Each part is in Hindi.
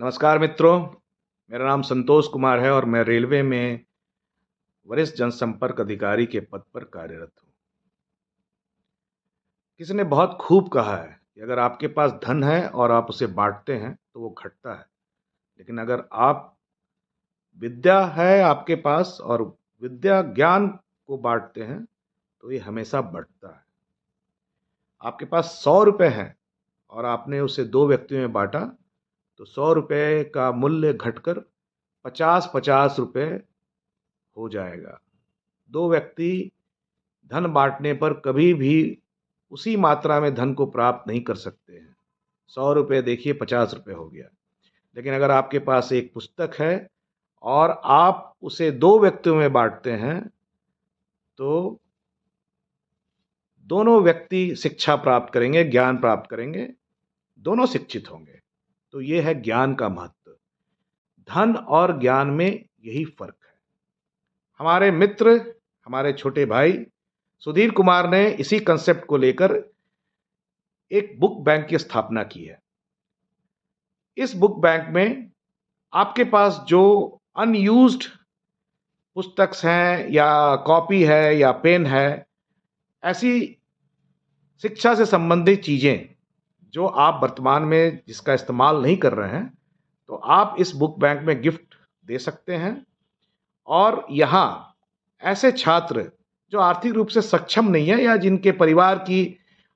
नमस्कार मित्रों, मेरा नाम संतोष कुमार है और मैं रेलवे में वरिष्ठ जनसंपर्क अधिकारी के पद पर कार्यरत हूँ। किसी ने बहुत खूब कहा है कि अगर आपके पास धन है और आप उसे बांटते हैं तो वो घटता है, लेकिन अगर आप विद्या है आपके पास और विद्या ज्ञान को बांटते हैं तो ये हमेशा बढ़ता है। आपके पास 100 रुपये हैं और आपने उसे 2 व्यक्तियों में बांटा तो 100 रुपये का मूल्य घटकर 50-50 रुपये हो जाएगा। 2 व्यक्ति धन बांटने पर कभी भी उसी मात्रा में धन को प्राप्त नहीं कर सकते हैं। 100 रुपये देखिए 50 रुपये हो गया। लेकिन अगर आपके पास एक पुस्तक है और आप उसे 2 व्यक्तियों में बांटते हैं तो दोनों व्यक्ति शिक्षा प्राप्त करेंगे, ज्ञान प्राप्त करेंगे, दोनों शिक्षित होंगे। तो ये है ज्ञान का महत्व। धन और ज्ञान में यही फर्क है। हमारे मित्र, हमारे छोटे भाई सुधीर कुमार ने इसी कंसेप्ट को लेकर एक बुक बैंक की स्थापना की है। इस बुक बैंक में आपके पास जो अनयूज्ड पुस्तक्स हैं या कॉपी है या पेन है, ऐसी शिक्षा से संबंधित चीज़ें जो आप वर्तमान में जिसका इस्तेमाल नहीं कर रहे हैं, तो आप इस बुक बैंक में गिफ्ट दे सकते हैं। और यहाँ ऐसे छात्र जो आर्थिक रूप से सक्षम नहीं है या जिनके परिवार की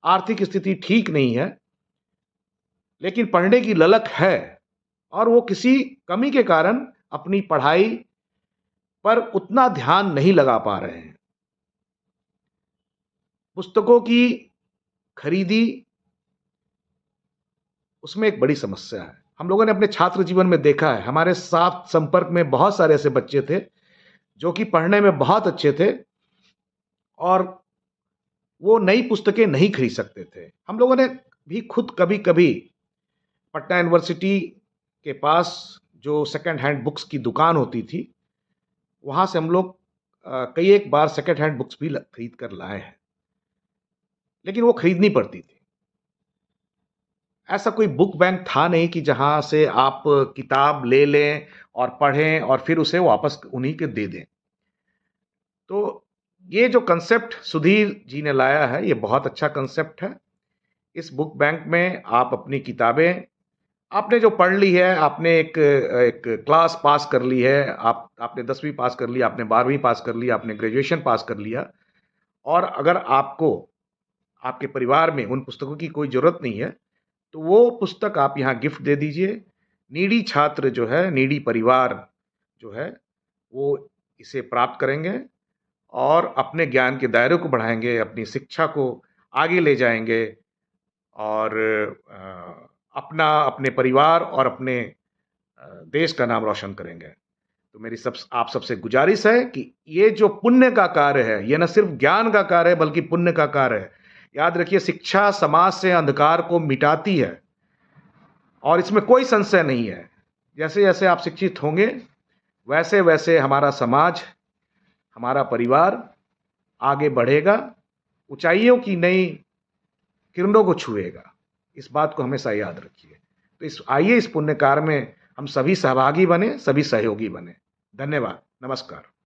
आर्थिक स्थिति ठीक नहीं है, लेकिन पढ़ने की ललक है और वो किसी कमी के कारण अपनी पढ़ाई पर उतना ध्यान नहीं लगा पा रहे हैं, पुस्तकों की खरीदी उसमें एक बड़ी समस्या है। हम लोगों ने अपने छात्र जीवन में देखा है, हमारे साथ संपर्क में बहुत सारे ऐसे बच्चे थे जो कि पढ़ने में बहुत अच्छे थे और वो नई पुस्तकें नहीं खरीद सकते थे। हम लोगों ने भी खुद कभी कभी पटना यूनिवर्सिटी के पास जो सेकंड हैंड बुक्स की दुकान होती थी, वहाँ से हम लोग कई एक बार सेकंड हैंड बुक्स भी खरीद कर लाए हैं, लेकिन वो खरीदनी पड़ती थी। ऐसा कोई बुक बैंक था नहीं कि जहाँ से आप किताब ले लें और पढ़ें और फिर उसे वापस उन्हीं के दे दें। तो ये जो कंसेप्ट सुधीर जी ने लाया है, ये बहुत अच्छा कंसेप्ट है। इस बुक बैंक में आप अपनी किताबें, आपने जो पढ़ ली है, आपने एक एक क्लास पास कर ली है, आपने 10वीं पास कर ली, आपने 12वीं पास कर ली, आपने ग्रेजुएशन पास कर लिया, और अगर आपको आपके परिवार में उन पुस्तकों की कोई ज़रूरत नहीं है, तो वो पुस्तक आप यहाँ गिफ्ट दे दीजिए। नीडी छात्र जो है, नीडी परिवार जो है, वो इसे प्राप्त करेंगे और अपने ज्ञान के दायरे को बढ़ाएंगे, अपनी शिक्षा को आगे ले जाएंगे और अपना, अपने परिवार और अपने देश का नाम रोशन करेंगे। तो मेरी आप सबसे गुजारिश है कि ये जो पुण्य का कार्य है, ये न सिर्फ ज्ञान का कार्य है बल्कि पुण्य का कार्य है। याद रखिए, शिक्षा समाज से अंधकार को मिटाती है और इसमें कोई संशय नहीं है। जैसे जैसे आप शिक्षित होंगे वैसे वैसे हमारा समाज, हमारा परिवार आगे बढ़ेगा, ऊंचाइयों की नई किरणों को छुएगा। इस बात को हमेशा याद रखिए। तो आइए इस पुण्य कार्य में हम सभी सहभागी बने, सभी सहयोगी बने। धन्यवाद। नमस्कार।